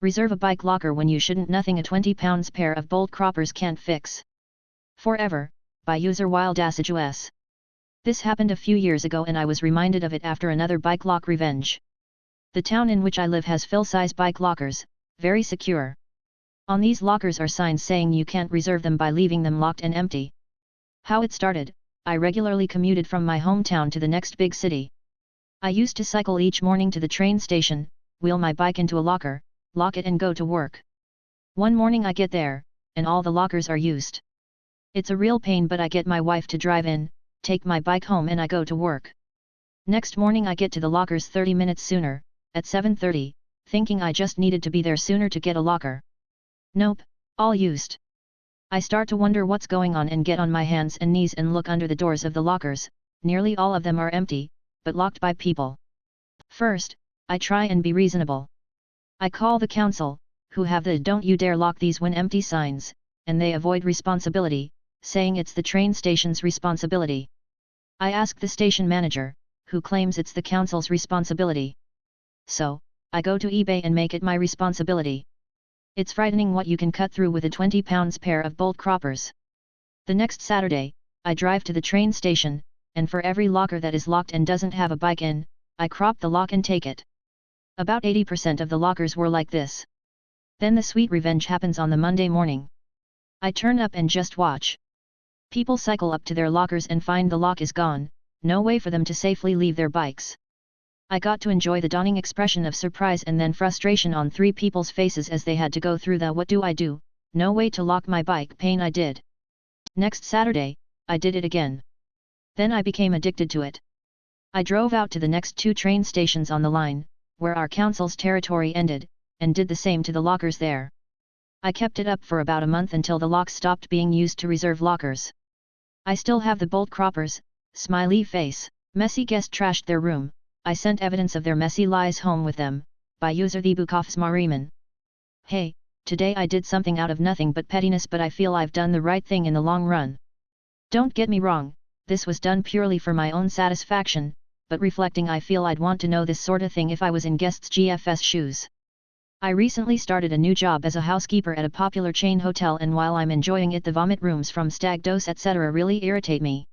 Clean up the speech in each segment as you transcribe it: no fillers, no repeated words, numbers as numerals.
Reserve a bike locker when you shouldn't. Nothing a 20 pounds pair of bolt croppers can't fix. Forever, by user Wild Assiduous. This happened a few years ago and I was reminded of it after another bike lock revenge. The town in which I live has full-size bike lockers, very secure. On these lockers are signs saying you can't reserve them by leaving them locked and empty. How it started, I regularly commuted from my hometown to the next big city. I used to cycle each morning to the train station, wheel my bike into a locker, lock it and go to work. One morning I get there, and all the lockers are used. It's a real pain, but I get my wife to drive in, take my bike home and I go to work. Next morning I get to the lockers 30 minutes sooner, at 7:30, thinking I just needed to be there sooner to get a locker. Nope, all used. I start to wonder what's going on and get on my hands and knees and look under the doors of the lockers. Nearly all of them are empty, but locked by people. First, I try and be reasonable. I call the council, who have the "Don't you dare lock these when empty" signs, and they avoid responsibility, saying it's the train station's responsibility. I ask the station manager, who claims it's the council's responsibility. So, I go to eBay and make it my responsibility. It's frightening what you can cut through with a 20 pounds pair of bolt croppers. The next Saturday, I drive to the train station, and for every locker that is locked and doesn't have a bike in, I crop the lock and take it. About 80% of the lockers were like this. Then the sweet revenge happens on the Monday morning. I turn up and just watch. People cycle up to their lockers and find the lock is gone, no way for them to safely leave their bikes. I got to enjoy the dawning expression of surprise and then frustration on three people's faces as they had to go through the "what do I do, no way to lock my bike" pain I did. Next Saturday, I did it again. Then I became addicted to it. I drove out to the next two train stations on the line, where our council's territory ended, and did the same to the lockers there. I kept it up for about a month until the locks stopped being used to reserve lockers. I still have the bolt croppers, smiley face. Messy guest trashed their room. I sent evidence of their messy lies home with them, by user the Bukofs Mariman. Hey, today I did something out of nothing but pettiness, but I feel I've done the right thing in the long run. Don't get me wrong, this was done purely for my own satisfaction, but reflecting I feel I'd want to know this sorta thing if I was in guests GFS shoes. I recently started a new job as a housekeeper at a popular chain hotel, and while I'm enjoying it, the vomit rooms from stag do's etc. really irritate me.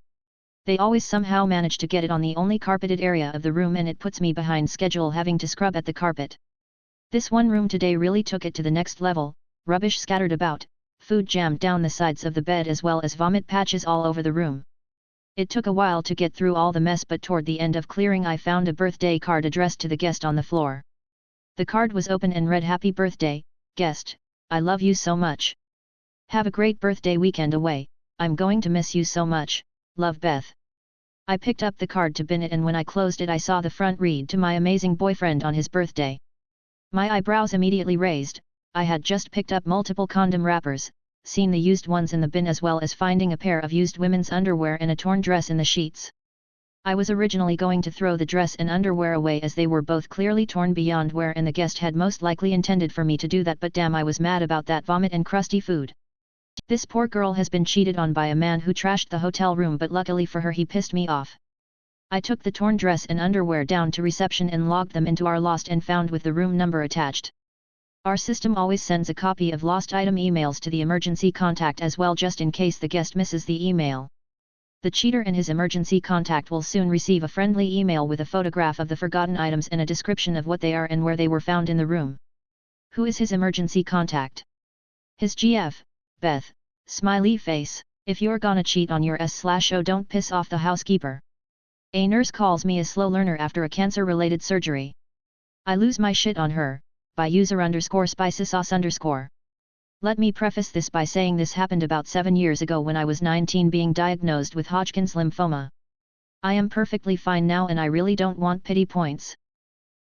They always somehow manage to get it on the only carpeted area of the room, and it puts me behind schedule having to scrub at the carpet. This one room today really took it to the next level, rubbish scattered about, food jammed down the sides of the bed as well as vomit patches all over the room. It took a while to get through all the mess, but toward the end of clearing I found a birthday card addressed to the guest on the floor. The card was open and read, "Happy birthday, guest, I love you so much. Have a great birthday weekend away, I'm going to miss you so much, love Beth." I picked up the card to bin it, and when I closed it I saw the front read, "To my amazing boyfriend on his birthday." My eyebrows immediately raised. I had just picked up multiple condom wrappers, seen the used ones in the bin, as well as finding a pair of used women's underwear and a torn dress in the sheets. I was originally going to throw the dress and underwear away as they were both clearly torn beyond wear, and the guest had most likely intended for me to do that, but damn, I was mad about that vomit and crusty food. This poor girl has been cheated on by a man who trashed the hotel room, but luckily for her he pissed me off. I took the torn dress and underwear down to reception and logged them into our lost and found with the room number attached. Our system always sends a copy of lost item emails to the emergency contact as well, just in case the guest misses the email. The cheater and his emergency contact will soon receive a friendly email with a photograph of the forgotten items and a description of what they are and where they were found in the room. Who is his emergency contact? His GF, Beth, smiley face. If you're gonna cheat on your S/O, don't piss off the housekeeper. A nurse calls me a slow learner after a cancer-related surgery. I lose my shit on her, by user_spicy sauce_. Let me preface this by saying this happened about 7 years ago when I was 19, being diagnosed with Hodgkin's lymphoma. I am perfectly fine now and I really don't want pity points.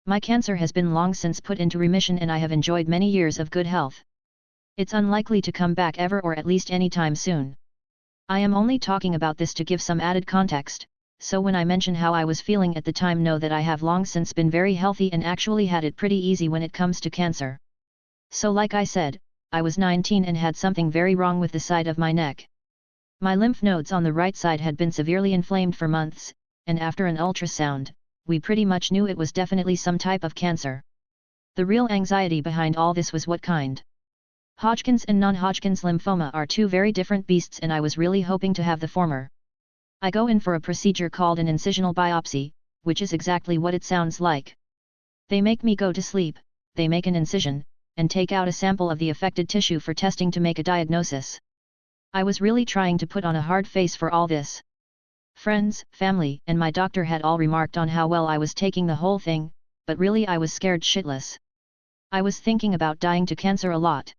My cancer has been long since put into remission and I have enjoyed many years of good health. It's unlikely to come back ever, or at least anytime soon. I am only talking about this to give some added context, so when I mention how I was feeling at the time, know that I have long since been very healthy and actually had it pretty easy when it comes to cancer. So like I said, I was 19 and had something very wrong with the side of my neck. My lymph nodes on the right side had been severely inflamed for months, and after an ultrasound, we pretty much knew it was definitely some type of cancer. The real anxiety behind all this was what kind. Hodgkin's and non-Hodgkin's lymphoma are two very different beasts, and I was really hoping to have the former. I go in for a procedure called an incisional biopsy, which is exactly what it sounds like. They make me go to sleep, they make an incision, and take out a sample of the affected tissue for testing to make a diagnosis. I was really trying to put on a hard face for all this. Friends, family, and my doctor had all remarked on how well I was taking the whole thing, but really I was scared shitless. I was thinking about dying to cancer a lot.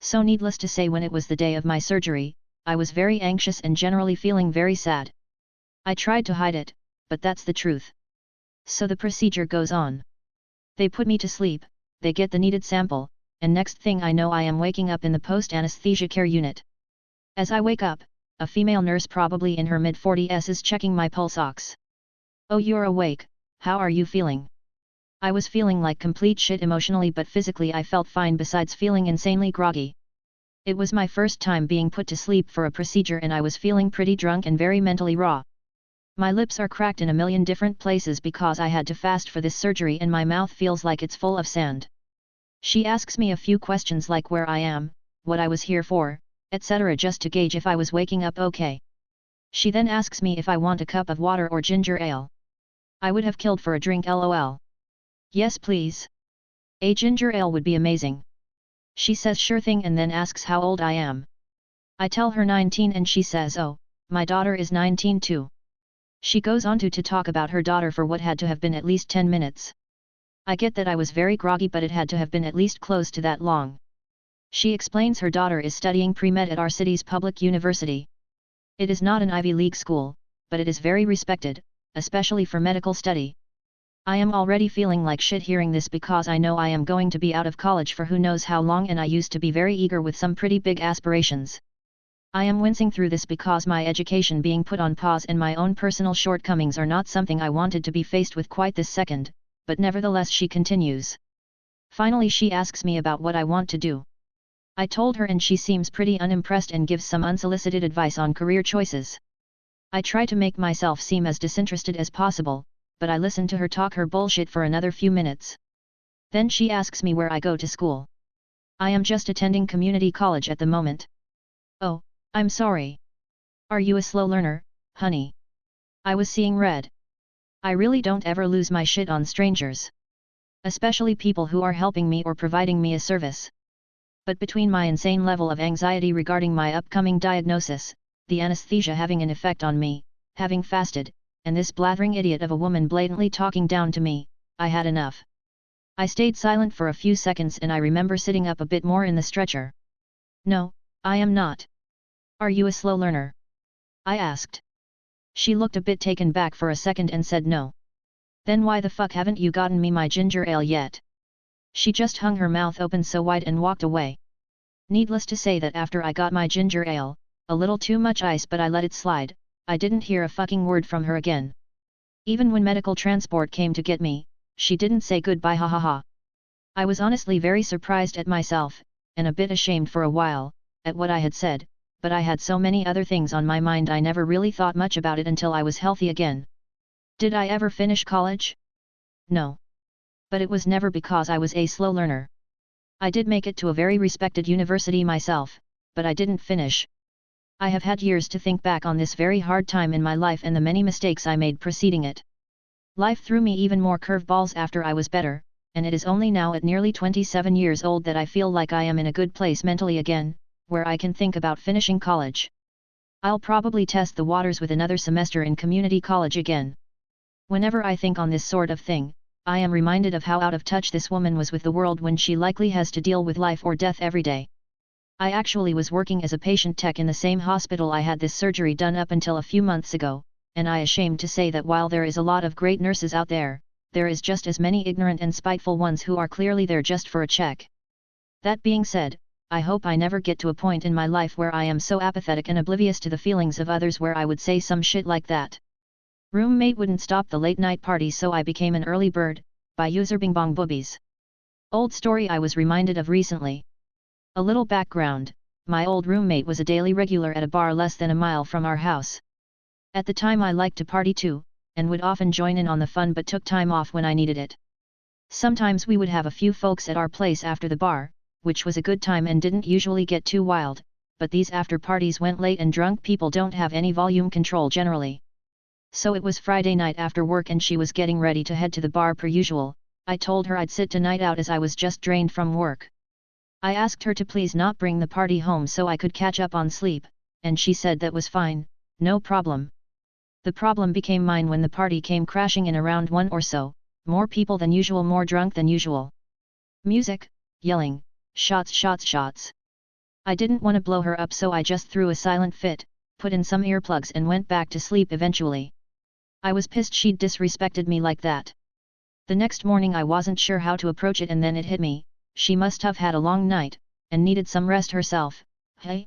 So needless to say, when it was the day of my surgery, I was very anxious and generally feeling very sad. I tried to hide it, but that's the truth. So the procedure goes on. They put me to sleep, they get the needed sample, and next thing I know I am waking up in the post-anesthesia care unit. As I wake up, a female nurse probably in her mid-40s is checking my pulse ox. "Oh, you're awake, how are you feeling?" I was feeling like complete shit emotionally, but physically I felt fine besides feeling insanely groggy. It was my first time being put to sleep for a procedure and I was feeling pretty drunk and very mentally raw. My lips are cracked in a million different places because I had to fast for this surgery and my mouth feels like it's full of sand. She asks me a few questions like where I am, what I was here for, etc., just to gauge if I was waking up okay. She then asks me if I want a cup of water or ginger ale. I would have killed for a drink, lol. "Yes please. A ginger ale would be amazing." She says sure thing and then asks how old I am. I tell her 19 and she says, "Oh, my daughter is 19 too." She goes on to talk about her daughter for what had to have been at least 10 minutes. I get that I was very groggy, but it had to have been at least close to that long. She explains her daughter is studying pre-med at our city's public university. It is not an Ivy League school, but it is very respected, especially for medical study. I am already feeling like shit hearing this because I know I am going to be out of college for who knows how long, and I used to be very eager with some pretty big aspirations. I am wincing through this because my education being put on pause and my own personal shortcomings are not something I wanted to be faced with quite this second, but nevertheless she continues. Finally she asks me about what I want to do. I told her and she seems pretty unimpressed and gives some unsolicited advice on career choices. I try to make myself seem as disinterested as possible, but I listen to her talk her bullshit for another few minutes. Then she asks me where I go to school. I am just attending community college at the moment. "Oh, I'm sorry. Are you a slow learner, honey?" I was seeing red. I really don't ever lose my shit on strangers. Especially people who are helping me or providing me a service. But between my insane level of anxiety regarding my upcoming diagnosis, the anesthesia having an effect on me, having fasted, and this blathering idiot of a woman blatantly talking down to me, I had enough. I stayed silent for a few seconds and I remember sitting up a bit more in the stretcher. "No, I am not." "Are you a slow learner?" I asked. She looked a bit taken back for a second and said no. "Then why the fuck haven't you gotten me my ginger ale yet?" She just hung her mouth open so wide and walked away. Needless to say that after I got my ginger ale, a little too much ice but I let it slide, I didn't hear a fucking word from her again. Even when medical transport came to get me, she didn't say goodbye, ha ha ha. I was honestly very surprised at myself, and a bit ashamed for a while, at what I had said, but I had so many other things on my mind I never really thought much about it until I was healthy again. Did I ever finish college? No. But it was never because I was a slow learner. I did make it to a very respected university myself, but I didn't finish. I have had years to think back on this very hard time in my life and the many mistakes I made preceding it. Life threw me even more curveballs after I was better, and it is only now at nearly 27 years old that I feel like I am in a good place mentally again, where I can think about finishing college. I'll probably test the waters with another semester in community college again. Whenever I think on this sort of thing, I am reminded of how out of touch this woman was with the world when she likely has to deal with life or death every day. I actually was working as a patient tech in the same hospital I had this surgery done up until a few months ago, and I am ashamed to say that while there is a lot of great nurses out there, there is just as many ignorant and spiteful ones who are clearly there just for a check. That being said, I hope I never get to a point in my life where I am so apathetic and oblivious to the feelings of others where I would say some shit like that. Roommate wouldn't stop the late night parties, so I became an early bird, by user Bing Bong Boobies. Old story I was reminded of recently. A little background, my old roommate was a daily regular at a bar less than a mile from our house. At the time I liked to party too, and would often join in on the fun but took time off when I needed it. Sometimes we would have a few folks at our place after the bar, which was a good time and didn't usually get too wild, but these after parties went late and drunk people don't have any volume control generally. So it was Friday night after work and she was getting ready to head to the bar per usual. I told her I'd sit tonight out as I was just drained from work. I asked her to please not bring the party home so I could catch up on sleep, and she said that was fine, no problem. The problem became mine when the party came crashing in around 1 or so, more people than usual, more drunk than usual. Music, yelling, shots shots shots. I didn't want to blow her up so I just threw a silent fit, put in some earplugs and went back to sleep eventually. I was pissed she'd disrespected me like that. The next morning I wasn't sure how to approach it and then it hit me, she must have had a long night, and needed some rest herself, hey?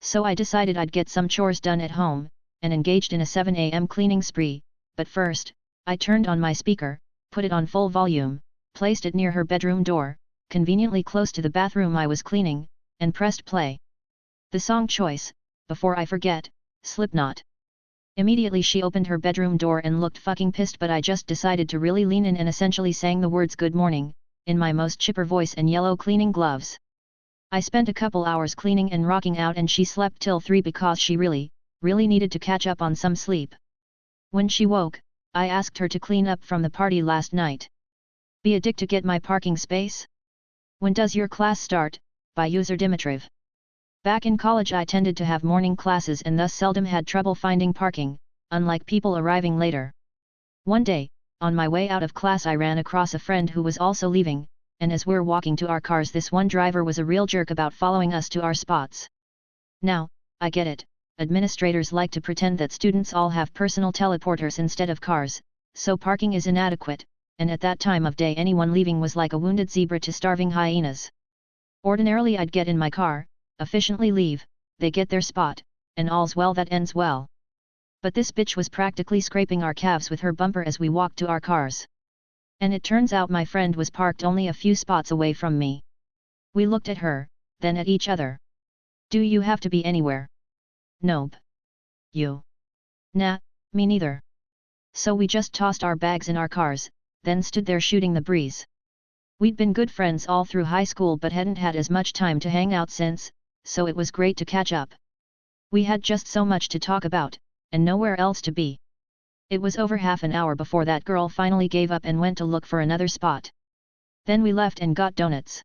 So I decided I'd get some chores done at home, and engaged in a 7 a.m. cleaning spree, but first, I turned on my speaker, put it on full volume, placed it near her bedroom door, conveniently close to the bathroom I was cleaning, and pressed play. The song choice, before I forget, Slipknot. Immediately she opened her bedroom door and looked fucking pissed, but I just decided to really lean in and essentially sang the words "Good morning," in my most chipper voice and yellow cleaning gloves. I spent a couple hours cleaning and rocking out and she slept till 3 because she really needed to catch up on some sleep. When she woke, I asked her to clean up from the party last night. Be a dick to get my parking space? When does your class start? By user Dimitriv. Back in college I tended to have morning classes and thus seldom had trouble finding parking, unlike people arriving later. One day, on my way out of class I ran across a friend who was also leaving, and as we're walking to our cars this one driver was a real jerk about following us to our spots. Now, I get it, administrators like to pretend that students all have personal teleporters instead of cars, so parking is inadequate, and at that time of day anyone leaving was like a wounded zebra to starving hyenas. Ordinarily I'd get in my car, efficiently leave, they get their spot, and all's well that ends well. But this bitch was practically scraping our calves with her bumper as we walked to our cars. And it turns out my friend was parked only a few spots away from me. We looked at her, then at each other. Do you have to be anywhere? Nope. You? Nah, me neither. So we just tossed our bags in our cars, then stood there shooting the breeze. We'd been good friends all through high school but hadn't had as much time to hang out since, so it was great to catch up. We had just so much to talk about, and nowhere else to be. It was over half an hour before that girl finally gave up and went to look for another spot. Then we left and got donuts.